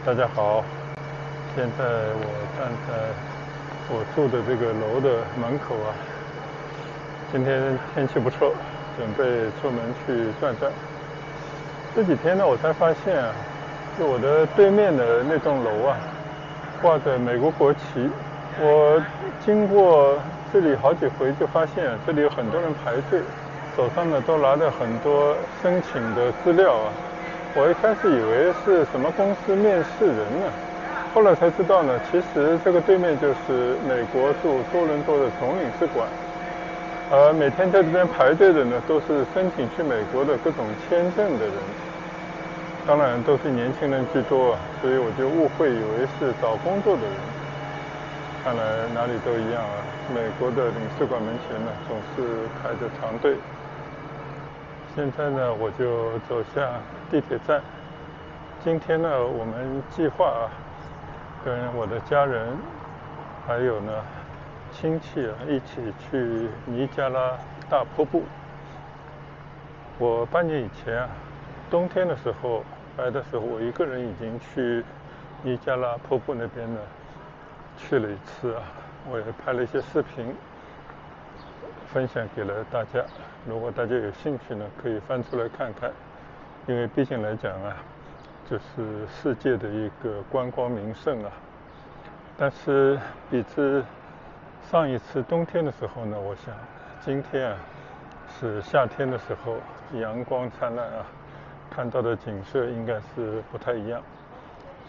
大家好，现在我站在我住的这个楼的门口啊。今天天气不错，准备出门去转转。这几天呢，我才发现啊，就我的对面的那栋楼啊，挂着美国国旗。我经过这里好几回，就发现这里有很多人排队，手上呢都拿着很多申请的资料啊。我一开始以为是什么公司面试人呢，后来才知道呢，其实这个对面就是美国驻多伦多的总领事馆。每天在这边排队的呢，都是申请去美国的各种签证的人，当然都是年轻人居多啊，所以我就误会以为是找工作的人。看来哪里都一样啊，美国的领事馆门前呢，总是排着长队。现在呢，我就走向地铁站。今天呢，我们计划跟我的家人还有呢亲戚一起去尼加拉大瀑布。我8年以前冬天的时候来的时候，我一个人已经去尼加拉瀑布那边呢去了一次啊，我也拍了一些视频分享给了大家。如果大家有兴趣呢，可以翻出来看看，因为毕竟来讲啊，这是世界的一个观光名胜啊。但是比之上一次冬天的时候呢，我想今天是夏天的时候，阳光灿烂啊，看到的景色应该是不太一样，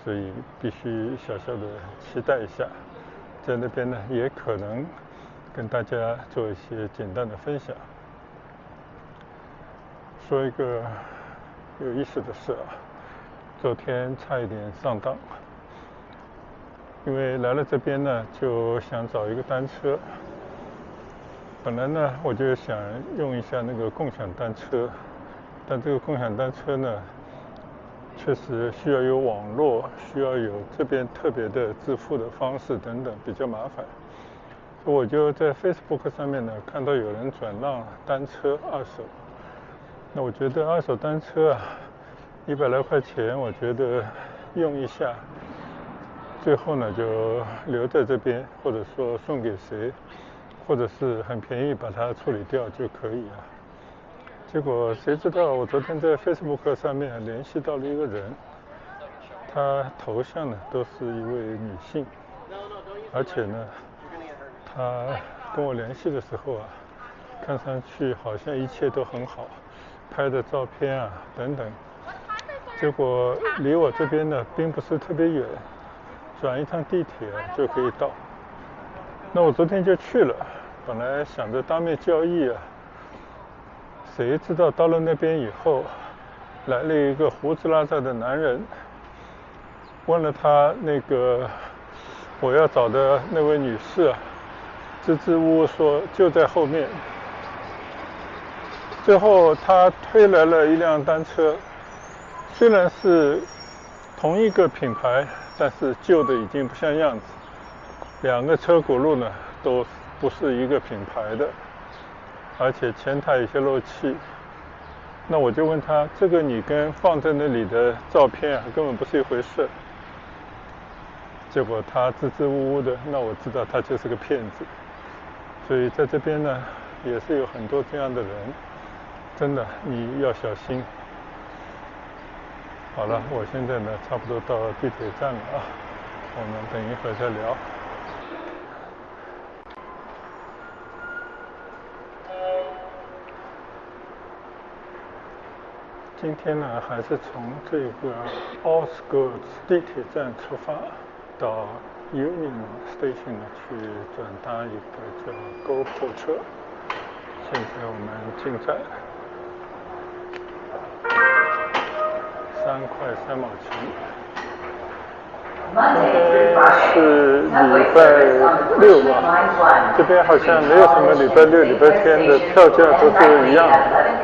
所以必须小小的期待一下。在那边呢，也可能跟大家做一些简单的分享。说一个有意思的事啊，昨天差一点上当，因为来了这边呢，就想找一个单车。本来呢，我就想用一下那个共享单车，但这个共享单车呢，确实需要有网络，需要有这边特别的支付的方式等等，比较麻烦。我就在 Facebook 上面呢，看到有人转让单车二手。那我觉得二手单车100来块钱，我觉得用一下，最后呢就留在这边，或者说送给谁，或者是很便宜把它处理掉就可以啊。结果谁知道我昨天在 Facebook 上面联系到了一个人，他头像呢都是一位女性，而且呢他跟我联系的时候看上去好像一切都很好，拍的照片等等。结果离我这边呢并不是特别远，转一趟地铁就可以到。那我昨天就去了，本来想着当面交易谁知道到了那边以后，来了一个胡子拉碴的男人，问了他那个我要找的那位女士支支吾吾说就在后面。最后他推来了一辆单车，虽然是同一个品牌，但是旧的已经不像样子，两个车轱辘呢都不是一个品牌的，而且前台有些漏气。那我就问他，这个你跟放在那里的照片根本不是一回事。结果他支支吾吾的，那我知道他就是个骗子。所以在这边呢也是有很多这样的人，真的你要小心。好了，我现在呢差不多到地铁站了我们等一会儿再聊。今天呢还是从这个 Outskirts 地铁站出发，到 Union Station 去转搭一个叫 GoPro 车。现在我们进站，3块3毛钱。今天是礼拜6这边好像没有什么礼拜6、礼拜天的票价都是一样的，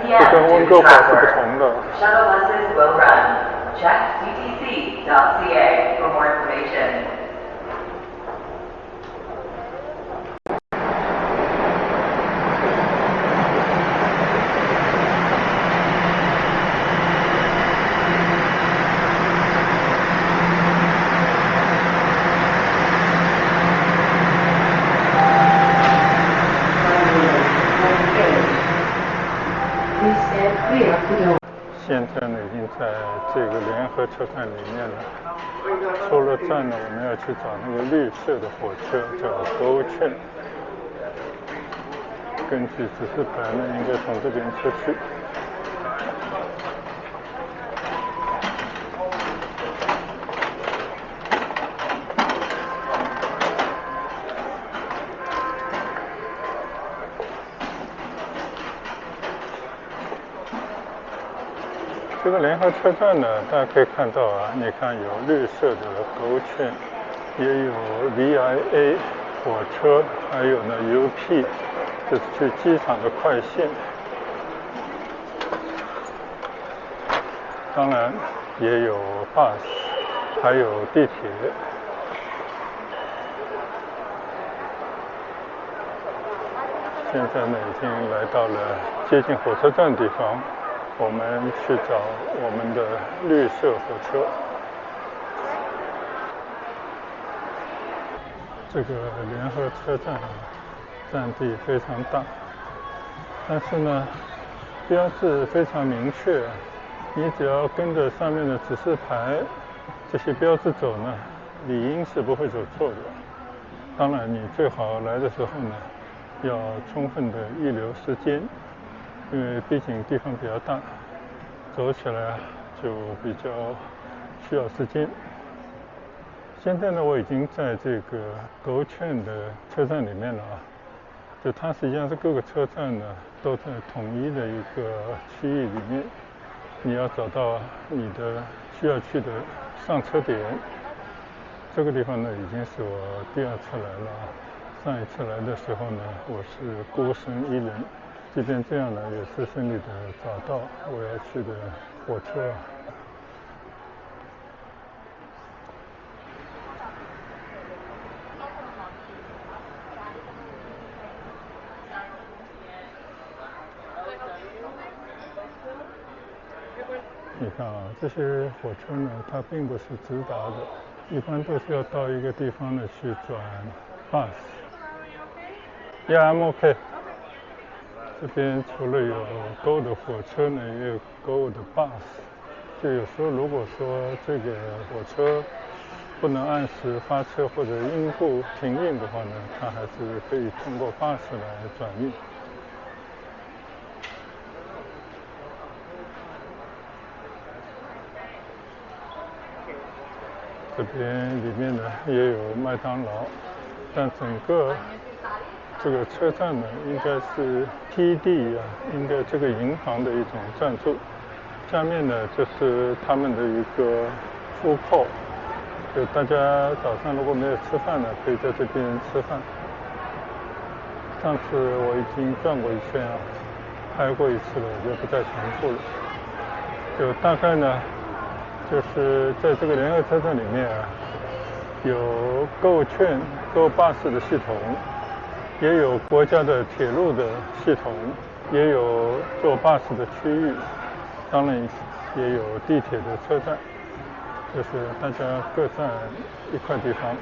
就跟温哥华是不同的。现在呢，已经在这个联合车站里面了。出了站呢，我们要去找那个绿色的火车，叫 GO Train。根据指示牌呢，应该从这边出去。这个联合车站呢，大家可以看到啊，你看有绿色的GO Train，也有 VIA 火车，还有呢 UP， 就是去机场的快线。当然也有 bus， 还有地铁。现在呢，已经来到了接近火车站的地方，我们去找我们的绿色火车。这个联合车站占地非常大，但是呢，标志非常明确，你只要跟着上面的指示牌这些标志走呢，理应是不会走错的。当然，你最好来的时候呢，要充分的预留时间，因为毕竟地方比较大，走起来就比较需要时间。现在呢，我已经在这个GO Train的车站里面了啊。就它实际上是各个车站呢都在统一的一个区域里面，你要找到你的需要去的上车点。这个地方呢，已经是我第二次来了。上一次来的时候呢，我是孤身一人，即便这样呢，也是顺利的找到我要去的火车。你看啊，这些火车呢，它并不是直达的，一般都是要到一个地方呢去转 bus。Yeah, I'm okay. 这边除了有 GO 的火车呢，也有 GO 的 bus。就有时候如果说这个火车不能按时发车或者因故停运的话呢，它还是可以通过 bus 来转运。这边里面呢也有麦当劳，但整个这个车站呢应该是 TD 啊，应该这个银行的一种赞助。下面呢就是他们的一个food court，就大家早上如果没有吃饭呢，可以在这边吃饭。上次我已经转过一圈啊，拍过一次了，我就不再重复了。就大概呢，就是在这个联合车站里面啊，有GO Train、GO Bus 的系统，也有国家的铁路的系统，也有坐 bus 的区域，当然也有地铁的车站，就是大家各占一块地方。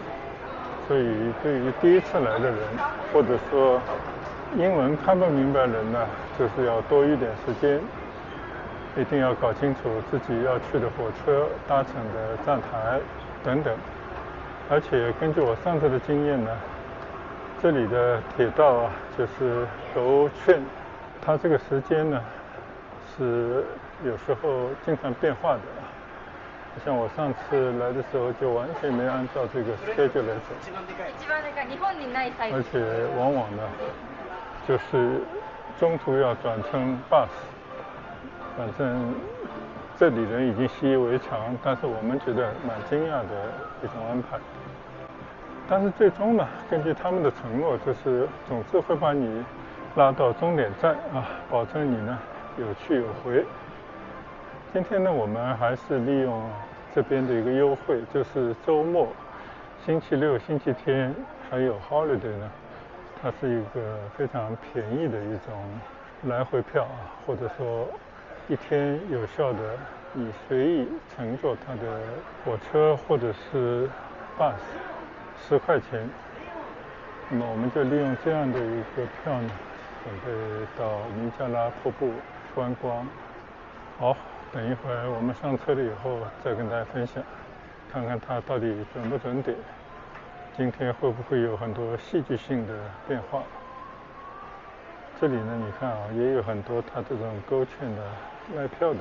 所以对于第一次来的人，或者说英文看不明白人呢，就是要多一点时间，一定要搞清楚自己要去的火车搭乘的站台等等。而且根据我上次的经验呢，这里的铁道啊，就是GO Train，它这个时间呢是有时候经常变化的。像我上次来的时候就完全没按照这个 schedule 来走，而且往往呢就是中途要转乘 bus， 反正这里人已经习以为常，但是我们觉得蛮惊讶的一种安排。但是最终呢，根据他们的承诺，就是总是会把你拉到终点站啊，保证你呢有去有回。今天呢，我们还是利用这边的一个优惠，就是周末、星期六、星期天还有 holiday 呢，它是一个非常便宜的一种来回票啊，或者说一天有效的，你随意乘坐它的火车或者是 bus， 10块钱。那么我们就利用这样的一个票呢，准备到尼加拉瀑布观光。好，等一会儿我们上车了以后再跟大家分享，看看它到底准不准点，今天会不会有很多戏剧性的变化。这里呢，你看啊，也有很多它这种勾券的卖票的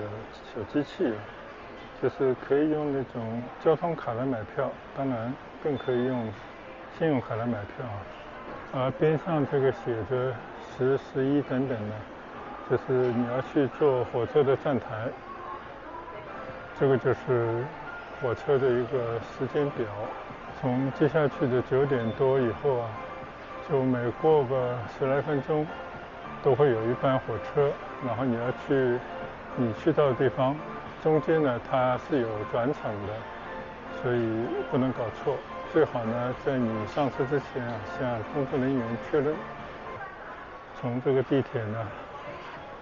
小机器，就是可以用那种交通卡来买票，当然更可以用信用卡来买票。而边上这个写着10、11等等的，就是你要去坐火车的站台，这个就是火车的一个时间表。从接下去的9点多以后啊，就每过个10来分钟都会有一班火车，然后你去到的地方，中间呢它是有转场的，所以不能搞错。最好呢在你上车之前啊，向工作人员确认。从这个地铁呢，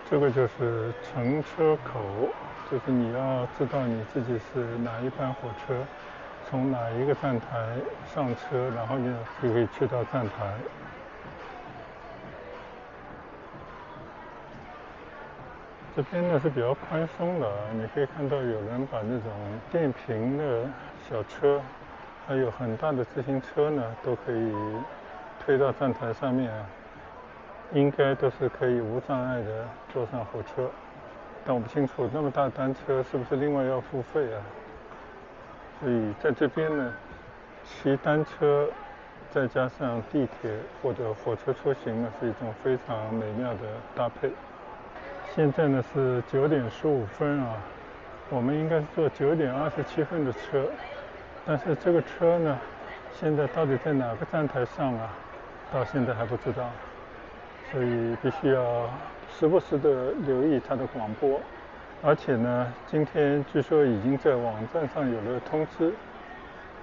这个就是乘车口，就是你要知道你自己是哪一班火车，从哪一个站台上车，然后你就可以去到站台。这边呢是比较宽松的，你可以看到有人把那种电瓶的小车，还有很大的自行车呢，都可以推到站台上面啊，应该都是可以无障碍的坐上火车。但我不清楚那么大单车是不是另外要付费啊？所以在这边呢，骑单车再加上地铁或者火车出行呢，是一种非常美妙的搭配。现在呢是9点15分啊，我们应该是坐9点27分的车，但是这个车呢，现在到底在哪个站台上啊，到现在还不知道，所以必须要时不时的留意它的广播。而且呢，今天据说已经在网站上有了通知，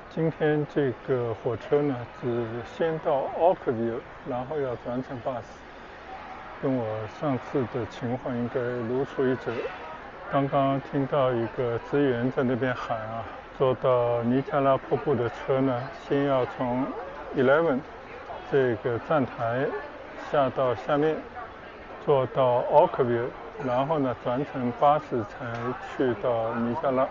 今天这个火车呢只先到 Oakville， 然后要转乘 bus。跟我上次的情况应该如出一辙。刚刚听到一个职员在那边喊啊，坐到尼加拉瀑布的车呢，先要从 11这个站台下到下面，坐到 Oakville， 然后呢转乘巴士才去到尼加拉。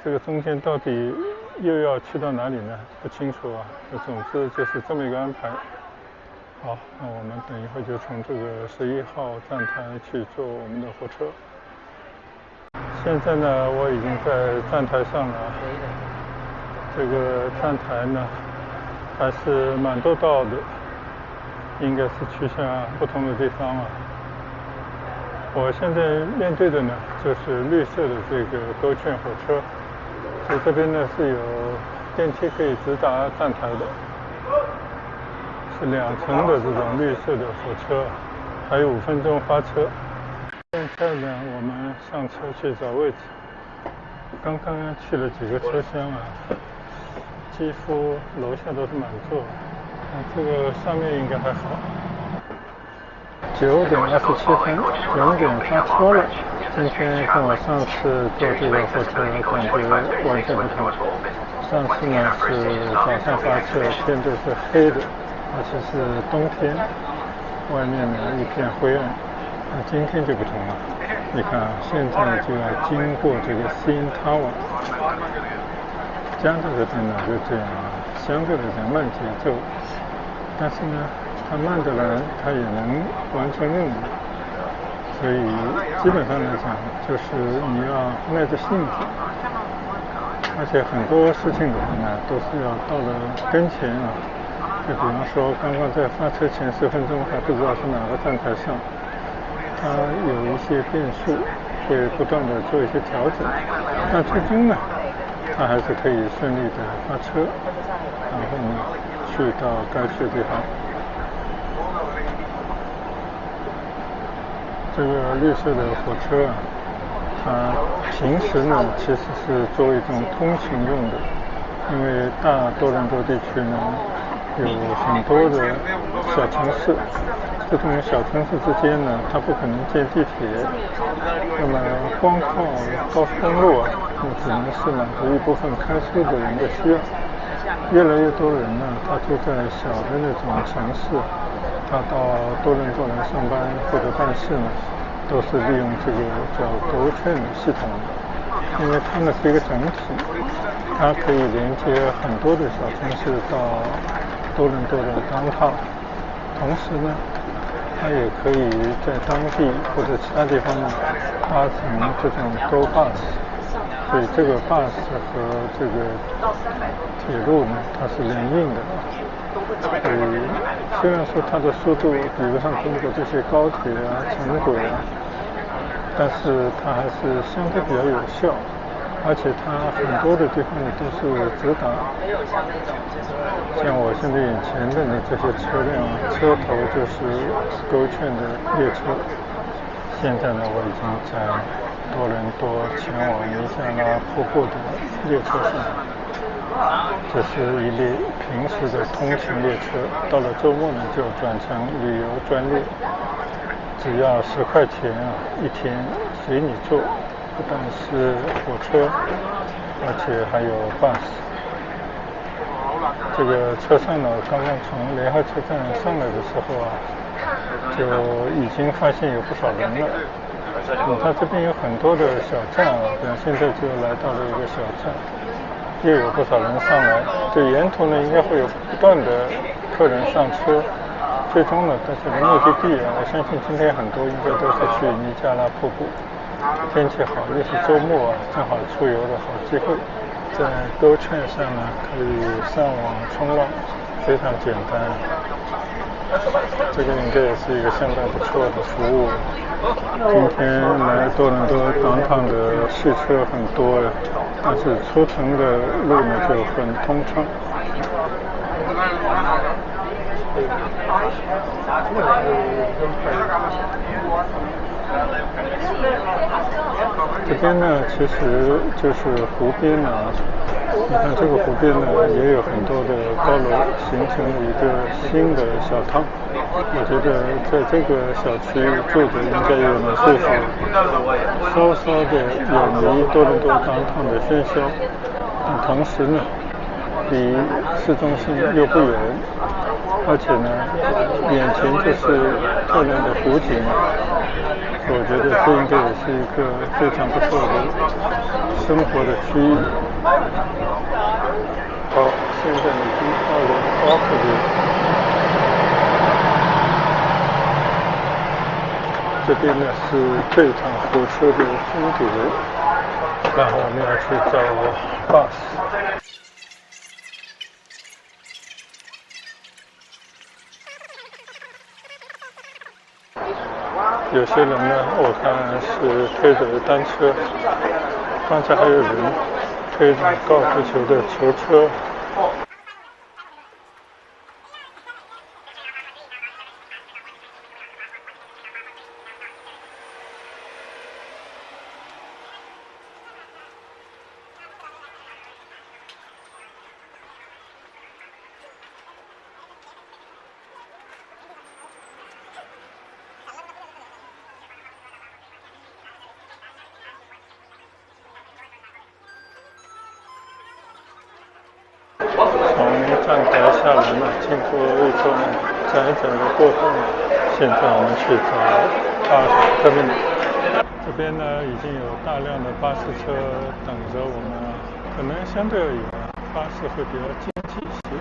这个中间到底又要去到哪里呢？不清楚啊。总之就是这么一个安排。好，那我们等一会就从这个11号站台去坐我们的火车。现在呢，我已经在站台上了。这个站台呢，还是蛮多道的，应该是去向不同的地方啊。我现在面对的呢，就是绿色的这个勾券火车，所以这边呢是有电梯可以直达站台的。是2层的这种绿色的火车，还有5分钟发车。现在呢，我们上车去找位置。刚刚去了几个车厢啊，几乎楼下都是满座，这个上面应该还好。9点27分，准点发车了。今天跟我上次坐这个火车感觉完全不同。上次呢是早上发车，天都是黑的。而且是冬天，外面呢一片灰暗。那今天就不同了，你看现在就要经过这个 CN Tower， 加州这边呢就这样相对来讲慢节奏，但是呢，它慢的人他也能完成任务，所以基本上来讲就是你要耐着性子，而且很多事情的话呢都是要到了跟前啊。就比方说，刚刚在发车前10分钟还不知道是哪个站台上，它有一些变数，会不断的做一些调整，但最终呢，它还是可以顺利的发车，然后呢，去到该去的地方。这个绿色的火车啊，它平时呢其实是作为一种通勤用的，因为大多伦多地区呢。有很多的小城市，这种小城市之间呢，它不可能建地铁，那么光靠高速公路啊，那只能是满足一部分开车的人的需要。越来越多人呢，他住在小的那种城市，他到多伦多来上班或者办事呢，都是利用这个叫 GoTrain 系统，因为它呢是一个整体，它可以连接很多的小城市到多伦多的downtown，同时呢，它也可以在当地或者其他地方呢搭乘这种 Go Bus，所以这个 bus 和这个铁路呢，它是联运的。所以虽然说它的速度比不上中国这些高铁啊、轻轨啊，但是它还是相对比较有效，而且它很多的地方呢都是直达。像我现在眼前的呢这些车辆车头就是GO券的列车。现在呢，我已经在多伦多前往尼加拉瀑布的列车上。这是一列平时的通勤列车，到了周末呢就转成旅游专列，只要10块钱一天，随你坐，不但是火车，而且还有 bus。这个车上呢，刚刚从联合车站上来的时候啊，就已经发现有不少人了。它这边有很多的小站啊，比方现在就来到了一个小站，又有不少人上来。这沿途呢，应该会有不断的客人上车。最终呢，但是目的地啊，我相信今天很多应该都是去尼加拉瀑布。天气好，又是周末啊，正好出游的好机会。在GoTrain上呢，可以上网冲浪，非常简单。这个应该也是一个相当不错的服务。今天来多伦多downtown的市车很多呀，但是出城的路呢就很通畅。这边呢，其实就是湖边啊。你看这个湖边呢，也有很多的高楼，形成了一个新的小汤。我觉得在这个小区住着应该也蛮舒服，稍稍的远离多伦多downtown的喧嚣，但同时呢，离市中心又不远，而且呢，眼前就是漂亮的湖景。我觉得这应该也是一个非常不错的生活的区域。好，现在已经到了Oakville，这边呢是这趟火车的终点，然后我们要去找 bus。有些人呢，我看是推着单车，刚才还有人推着高尔夫球的球车。从站台下来嘛，经过一段窄窄的过道，现在我们去找巴士terminal。这边呢已经有大量的巴士车等着我们了，可能相对而言巴士会比较经济一些，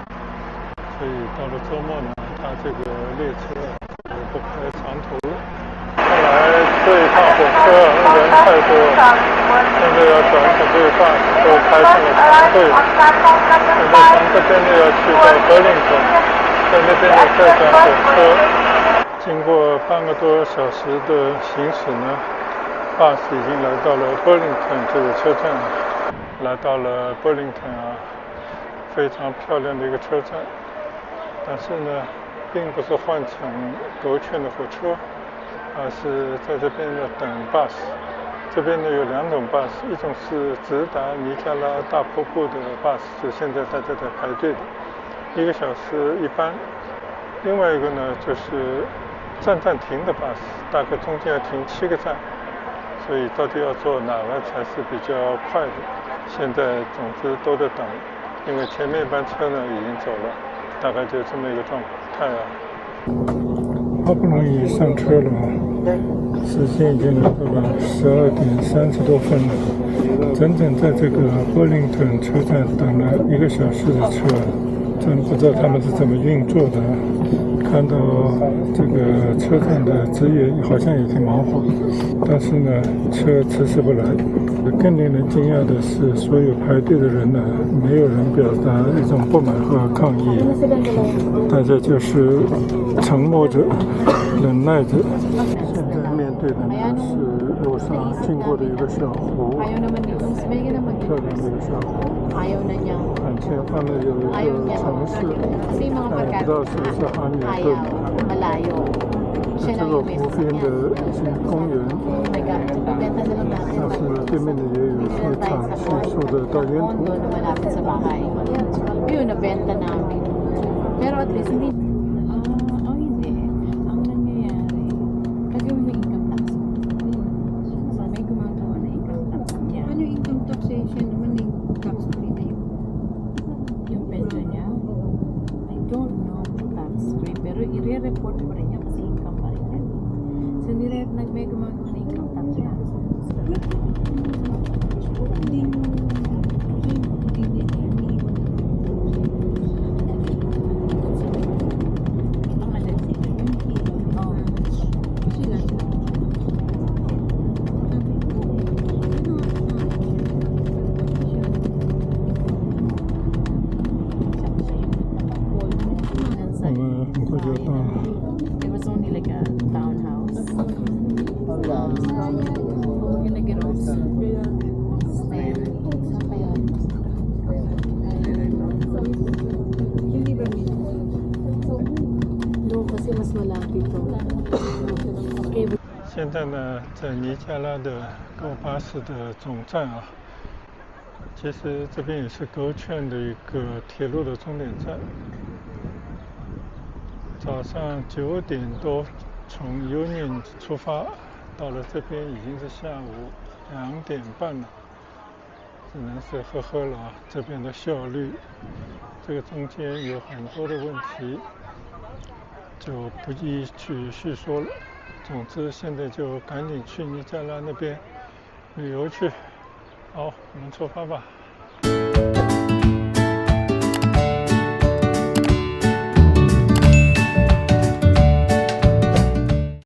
所以到了周末呢，它这个列车就不开长途了。看来这一趟火车人太多了，现在要转乘这个巴士都开上了长队。现在从这边呢要去到Burlington，在那边呢再转火车，经过半个多小时的行驶呢，bus已经来到了Burlington这个车站，来到了Burlington啊，非常漂亮的一个车站。但是呢，并不是换乘GO券的火车，而是在这边呢等 bus。这边呢有2种 bus， 一种是直达尼加拉大瀑布的 bus， 是现在大家在排队的，1个小时一班。另外一个呢就是站停的 bus， 大概中间要停7个站，所以到底要坐哪个才是比较快的？现在总之都在等，因为前面一班车呢已经走了，大概就这么一个状态啊。好不容易上车了嘛，时间已经来到了12点30多分了，整整在这个波林顿车站等了1个小时的车，真不知道他们是怎么运作的。看到这个车站的职员好像也挺忙活，但是呢，车迟迟不来。更令人惊讶的是，所有排队的人呢，没有人表达一种不满和抗议，大家就是沉默着、忍耐着。现在面对的呢是路上经过的一个小湖，漂亮的一个小湖。看前方呢有一个城市，不知道是不是哈密尔顿。这个湖边的一些公园，但是对面的也有一些厂区受的大烟土。i-report pa rin niya kasi income pa rin yan. So, may gumagawa na income tax yan. It was only like a townhouse. We're gonna get off soon. No, kasi mas malapit to. Okay. 现在呢，在尼加拉的高巴士的总站啊，其实这边也是GO券的一个铁路的终点站。早上9点多从 Union 出发，到了这边已经是下午2点半了，只能是呵了啊，这边的效率，这个中间有很多的问题，就不一去叙说了。总之现在就赶紧去尼加拉那边旅游去。好，我们出发吧。